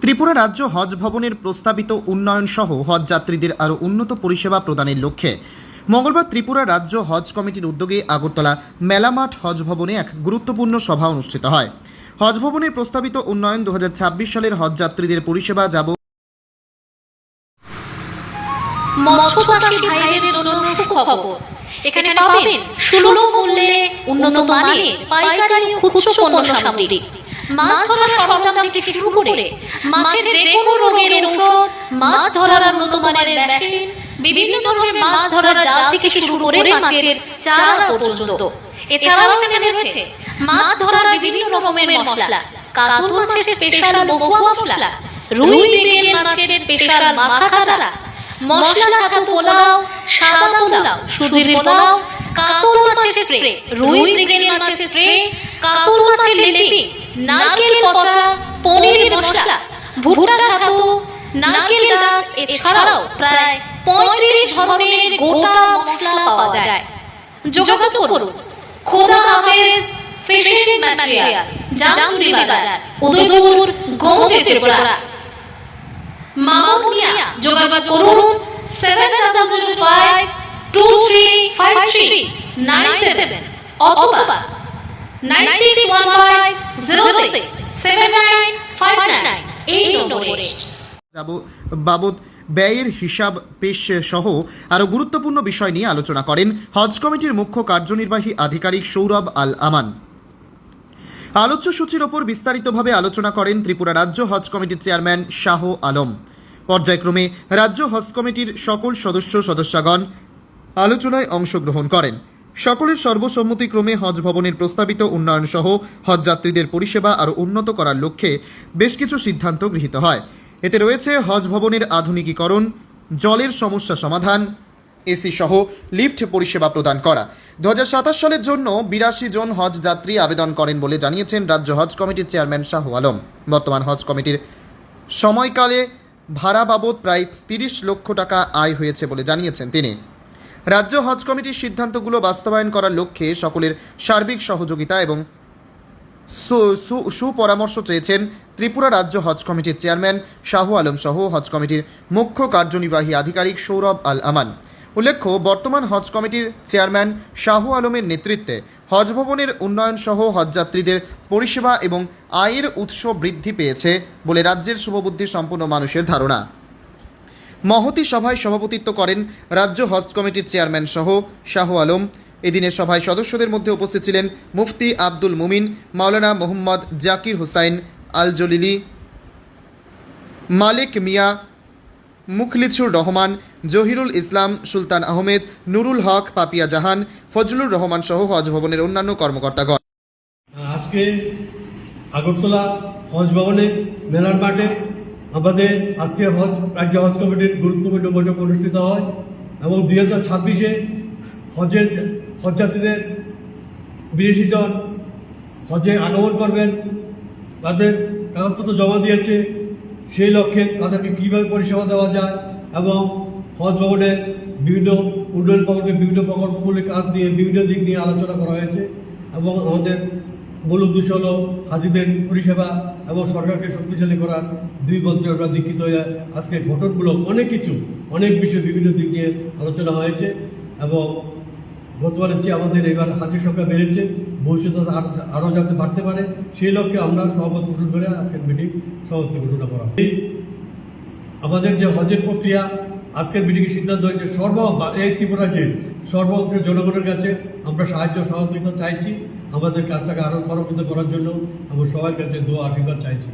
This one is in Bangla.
ত্রিপুরা রাজ্য হজ ভবনের প্রস্তাবিত উন্নয়ন সহ হজ যাত্রীদের আরও উন্নত পরিষেবা প্রদানের লক্ষ্যে মঙ্গলবার ত্রিপুরা রাজ্য হজ কমিটির উদ্যোগে আগরতলা মেলামাঠ হজ ভবনে এক গুরুত্বপূর্ণ সভা অনুষ্ঠিত হয়। হজ ভবনের প্রস্তাবিত উন্নয়ন 2026 সালের হজ যাত্রীদের পরিষেবা যাব মৎস্যচাষী ভাইদের জন্য সুখবর। এখানে পাবেন সুলভ মূল্যে উন্নত মানের পাইকারি খুচরো পণ্য সামগ্রী, মাছ ধরার সরঞ্জাম থেকে শুরু করে মাছের যে কোনো রোগের ঔষধ, মাছ ধরার উন্নত মানের মেশিন, বিভিন্ন ধরনের মাছ ধরার জাল থেকে শুরু করে মাছের চারা পর্যন্ত। এছাড়াও এখানে রয়েছে মাছ ধরার বিভিন্ন রকমের মশলা, কাতল মাছের স্পেশাল মহুয়া মশলা, রুই মৃগেল মাছের স্পেশাল মাখা চারা, মশলা ছাতু পোলাও, সাদা পোলাও, সুজির পোলাও, কাতল মাছের স্প্রে, রুই মৃগেল মাছের স্প্রে, কাতল মাছের লেপি, নারকেল পচা, পনিরের মশলা, ভুট্টা ছাতু, নারকেল ডাস্ট, এছাড়াও প্রায় 35 ধরনের গোটা মশলা পাওয়া যায়। যোগাযোগ করুন খোদা হাফেজ ফিশিং ম্যাটেরিয়াল, জামচুরি বাজার, উদয়পুর, গোমতী, ত্রিপুরা। মামুনিয়া যোগাযোগ করুন 7005235397 অথবা 9615067959 এই নম্বরে বাবদ ব্যয়ের হিসাব পেশ সহ আরও গুরুত্বপূর্ণ বিষয় নিয়ে আলোচনা করেন হজ কমিটির মুখ্য কার্যনির্বাহী আধিকারিক সৌরভ আল আমান। আলোচ্য সূচির ওপর বিস্তারিতভাবে আলোচনা করেন ত্রিপুরা রাজ্য হজ কমিটির চেয়ারম্যান শাহ আলম। পর্যায়ক্রমে রাজ্য হজ কমিটির সকল সদস্যগণ আলোচনায় অংশগ্রহণ করেন। সকলের সর্বসম্মতিক্রমে হজ ভবনের প্রস্তাবিত উন্নয়ন সহ হজ যাত্রীদের পরিষেবা আরও উন্নত করার লক্ষ্যে বেশ কিছু সিদ্ধান্ত গৃহীত হয়। এতে রয়েছে হজ ভবনের আধুনিকীকরণ, জলের সমস্যা সমাধান, এসি সহ লিফট পরিষেবা প্রদান করা। 2027 সালের জন্য 82 জন হজ যাত্রী আবেদন করেন বলে জানিয়েছেন রাজ্য হজ কমিটির চেয়ারম্যান শাহ আলম। বর্তমান হজ কমিটির সময়কালে ভাড়া বাবদ প্রায় 30 লক্ষ টাকা আয় হয়েছে বলে জানিয়েছেন তিনি। রাজ্য হজ কমিটির সিদ্ধান্তগুলো বাস্তবায়ন করার লক্ষ্যে সকলের সার্বিক সহযোগিতা এবং সুপরামর্শ চেয়েছেন ত্রিপুরা রাজ্য হজ কমিটির চেয়ারম্যান শাহ আলম সহ হজ কমিটির মুখ্য কার্যনির্বাহী আধিকারিক সৌরভ আল আমান। উল্লেখ্য, বর্তমান হজ কমিটির চেয়ারম্যান শাহ আলমের নেতৃত্বে হজ ভবনের উন্নয়ন সহ হজযাত্রীদের পরিষেবা এবং আয়ের উৎস বৃদ্ধি পেয়েছে বলে রাজ্যের শুভবুদ্ধি সম্পন্ন মানুষের ধারণা। মহতী সভায় সভাপতিত্ব করেন রাজ্য হজ কমিটির চেয়ারম্যান সহ শাহ আলম। এদিনের সভায় সদস্যদের মধ্যে উপস্থিত ছিলেন মুফতি আব্দুল মুমিন, মাওলানা মোহাম্মদ জাকির হুসাইন আল জলিলি, মালিক মিয়া, মুখলিছুর রহমান, জহিরুল ইসলাম, সুলতান আহমেদ, নুরুল হক, পাপিয়া জাহান, ফজলুর রহমান সহ হজ ভবনের অন্যান্য কর্মকর্তাগণ। আজকে আগরতলা হজ ভবনে মেলার মাঠে আমাদের আজকে রাজ্য হজ কমিটির গুরুত্বপূর্ণ বৈঠক অনুষ্ঠিত হয় এবং 2026-এ হজযাত্রীদের 82 জন হজে আগমন করবেন, তাদের কাগজপত্র জমা দিয়েছে। সেই লক্ষ্যে তাদেরকে কীভাবে পরিষেবা দেওয়া যায় এবং হজ ভবনে বিভিন্ন উন্নয়ন প্রকল্পে বিভিন্ন প্রকল্পগুলি কাজ দিয়ে বিভিন্ন দিক নিয়ে আলোচনা করা হয়েছে এবং আমাদের মূল উদ্দেশ্য হল হাজিদের পরিষেবা এবং সরকারকে শক্তিশালী করার। দুই মন্ত্রী আমরা দীক্ষিত হয়ে আজকে ঘটনগুলো অনেক বিষয় বিভিন্ন দিক নিয়ে আলোচনা হয়েছে এবং গতবারের চেয়ে আমাদের এবার হাজির সংখ্যা বেড়েছে, ভবিষ্যতে আরও যাতে বাড়তে পারে সেই লক্ষ্যে আমরা সহমত পোষণ করে আজকের মিটিং সমাপ্তি ঘোষণা করা। আমাদের যে হজের প্রক্রিয়া আজকের মিটিংয়ে সিদ্ধান্ত হয়েছে এই ত্রিপুরাজ্যের সর্বাংশের জনগণের কাছে আমরা সাহায্য সহযোগিতা চাইছি, আমাদের কাজটাকে আরও ত্বরান্বিত করার জন্য আমরা সবার কাছে দোয়া আশীর্বাদ চাইছি।